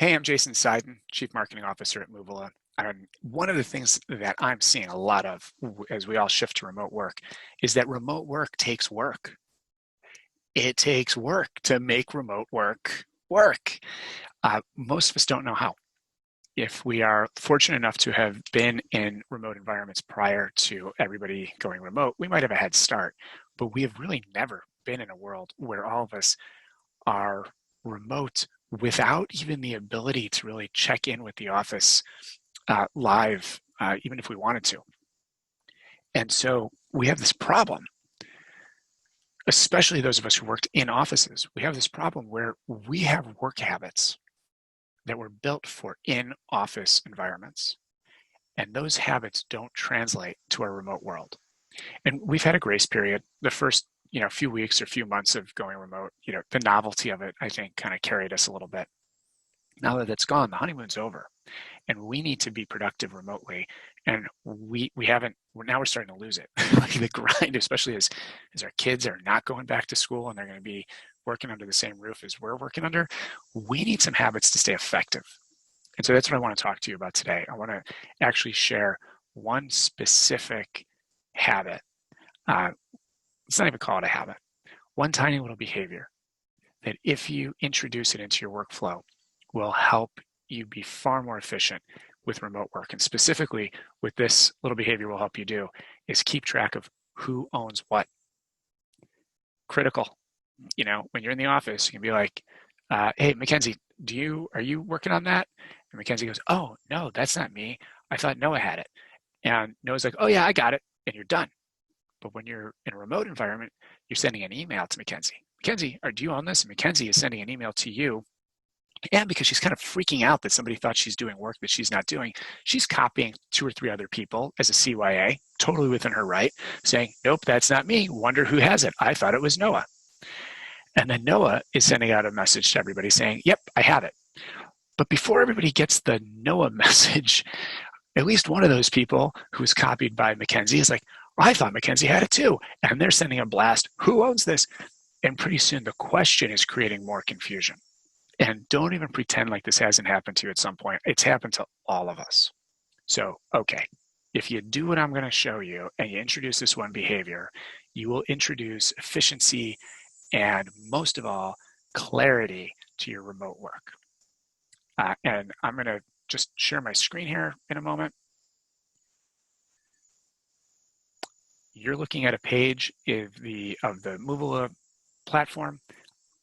Hey, I'm Jason Seiden, Chief Marketing Officer at Moovila. And one of the things that I'm seeing a lot of as we all shift to remote work is that remote work takes work. It takes work to make remote work work. Most of us don't know how. If we are fortunate enough to have been in remote environments prior to everybody going remote, we might have a head start, but we have really never been in a world where all of us are remote without even the ability to really check in with the office live, even if we wanted to. And so we have this problem, especially those of us who worked in offices. We have this problem where we have work habits that were built for in-office environments. And those habits don't translate to our remote world. And we've had a grace period. The first few weeks or few months of going remote, the novelty of it, I think, kind of carried us a little bit. Now that it's gone, the honeymoon's over, and we need to be productive remotely. And we haven't. We're starting to lose it. Like the grind, especially as our kids are not going back to school and they're going to be working under the same roof as we're working under. We need some habits to stay effective. And so that's what I want to talk to you about today. I want to actually share one specific habit. Let's not even call it a habit. One tiny little behavior that if you introduce it into your workflow will help you be far more efficient with remote work. And specifically with this little behavior will help you do is keep track of who owns what. Critical. When you're in the office, you can be like, hey, Mackenzie, are you working on that? And Mackenzie goes, oh, no, that's not me. I thought Noah had it. And Noah's like, oh yeah, I got it. And you're done. But when you're in a remote environment, you're sending an email to Mackenzie. Mackenzie, do you own this? And Mackenzie is sending an email to you. And because she's kind of freaking out that somebody thought she's doing work that she's not doing, she's copying 2 or 3 other people as a CYA, totally within her right, saying, nope, that's not me. Wonder who has it. I thought it was Noah. And then Noah is sending out a message to everybody saying, yep, I have it. But before everybody gets the Noah message, at least one of those people who's copied by Mackenzie is like, I thought Mackenzie had it too. And they're sending a blast. Who owns this? And pretty soon the question is creating more confusion. And don't even pretend like this hasn't happened to you at some point. It's happened to all of us. So, okay, if you do what I'm going to show you and you introduce this one behavior, you will introduce efficiency and most of all, clarity to your remote work. And I'm going to just share my screen here in a moment. You're looking at a page of the Moovila platform.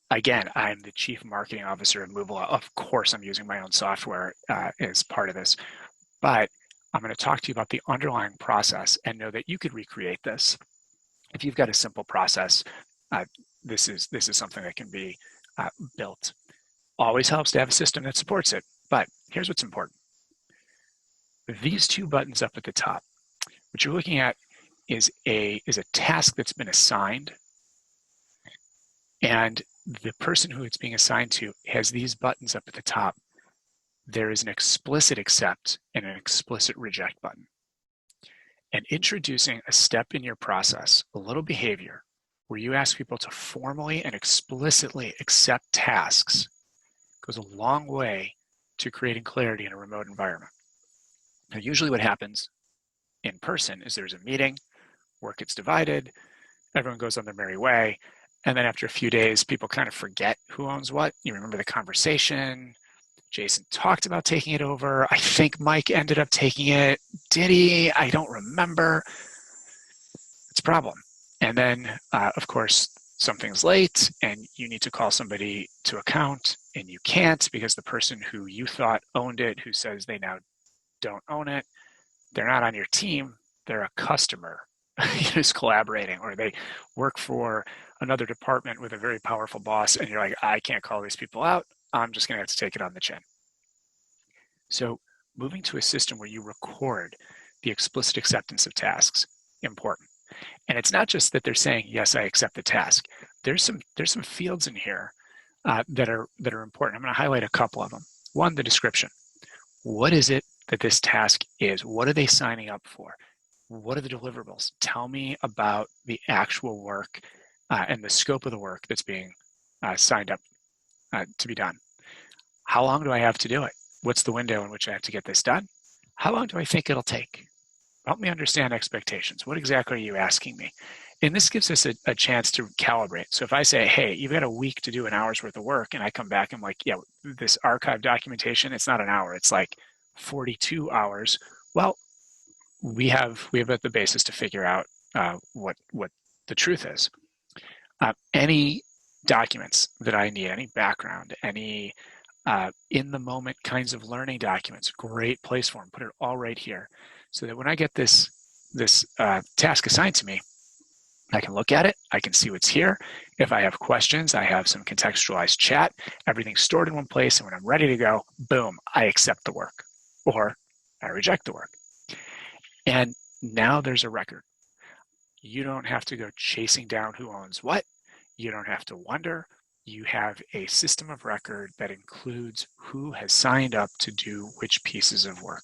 Again, I'm the Chief Marketing Officer of Moovila. Of course, I'm using my own software as part of this, but I'm going to talk to you about the underlying process and know that you could recreate this. If you've got a simple process, this is something that can be built. Always helps to have a system that supports it, but here's what's important. These 2 buttons up at the top, what you're looking at is a task that's been assigned, and the person who it's being assigned to has these buttons up at the top. There is an explicit accept and an explicit reject button. And introducing a step in your process, a little behavior, where you ask people to formally and explicitly accept tasks goes a long way to creating clarity in a remote environment. Now, usually what happens in person is there's a meeting, work gets divided, everyone goes on their merry way, and then after a few days, people kind of forget who owns what. You remember the conversation. Jason talked about taking it over. I think Mike ended up taking it. Did he? I don't remember. It's a problem. And then, of course, something's late and you need to call somebody to account and you can't because the person who you thought owned it, who says they now don't own it, they're not on your team, they're a customer who's collaborating, or they work for another department with a very powerful boss and you're like, I can't call these people out, I'm just gonna have to take it on the chin. So moving to a system where you record the explicit acceptance of tasks, important. And it's not just that they're saying, yes, I accept the task. There's some fields in here that are important. I'm going to highlight a couple of them. One, the description. What is it that this task is? What are they signing up for? What are the deliverables? Tell me about the actual work and the scope of the work that's being signed up to be done. How long do I have to do it? What's the window in which I have to get this done? How long do I think it'll take? Help me understand expectations. What exactly are you asking me? And this gives us a chance to calibrate. So if I say, hey, you've got a week to do an hour's worth of work, and I come back and I'm like, yeah, this archive documentation, it's not an hour, it's like 42 hours. Well, we have at the basis to figure out what the truth is. Any documents that I need, any background, any in the moment kinds of learning documents, great place for them. Put it all right here, so that when I get this task assigned to me, I can look at it, I can see what's here. If I have questions, I have some contextualized chat, everything's stored in one place, and when I'm ready to go, boom, I accept the work, or I reject the work. And now there's a record. You don't have to go chasing down who owns what. You don't have to wonder. You have a system of record that includes who has signed up to do which pieces of work.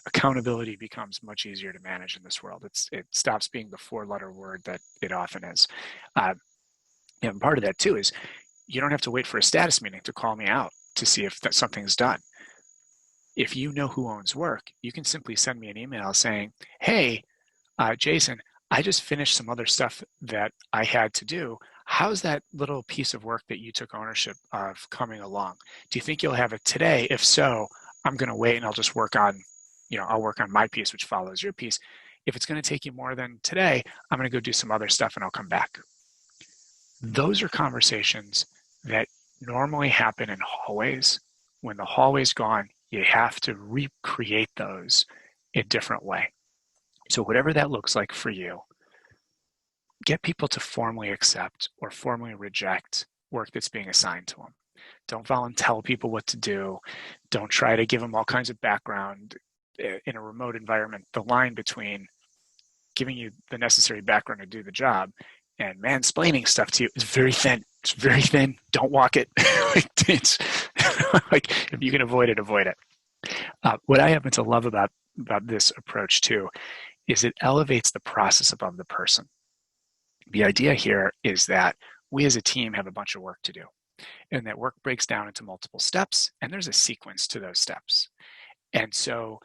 Accountability becomes much easier to manage in this world. It stops being the four-letter word that it often is. And part of that too is you don't have to wait for a status meeting to call me out to see if something's done. If you know who owns work, you can simply send me an email saying, hey, Jason, I just finished some other stuff that I had to do. How's that little piece of work that you took ownership of coming along? Do you think you'll have it today? If so, I'm going to wait and I'll just work on, I'll work on my piece, which follows your piece. If it's going to take you more than today, I'm going to go do some other stuff and I'll come back. Those are conversations that normally happen in hallways. When the hallway's gone, you have to recreate those a different way. So whatever that looks like for you, get people to formally accept or formally reject work that's being assigned to them. Don't tell people what to do. Don't try to give them all kinds of background in a remote environment. The line between giving you the necessary background to do the job and mansplaining stuff to you is very thin. It's very thin. Don't walk it. It's like, if you can avoid it, avoid it. What I happen to love about this approach too is it elevates the process above the person. The idea here is that we as a team have a bunch of work to do, and that work breaks down into multiple steps, and there's a sequence to those steps. And so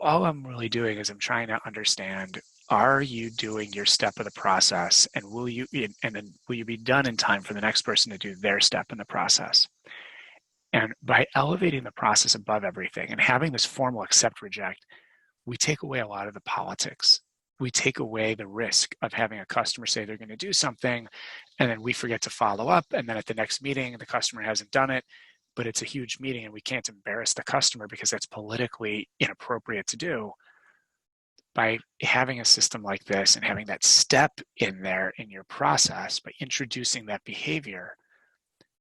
all I'm really doing is I'm trying to understand, are you doing your step of the process, and will you be done in time for the next person to do their step in the process? And by elevating the process above everything and having this formal accept reject, we take away a lot of the politics. We take away the risk of having a customer say they're going to do something, and then we forget to follow up, and then at the next meeting, the customer hasn't done it, but it's a huge meeting, and we can't embarrass the customer because that's politically inappropriate to do. By having a system like this and having that step in there in your process, by introducing that behavior,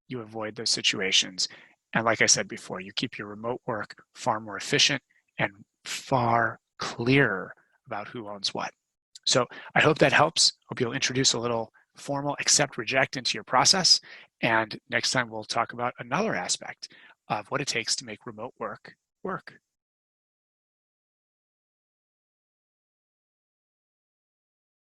you avoid those situations. And like I said before, you keep your remote work far more efficient and far clearer about who owns what. So I hope that helps. Hope you'll introduce a little formal accept reject into your process. And next time we'll talk about another aspect of what it takes to make remote work work.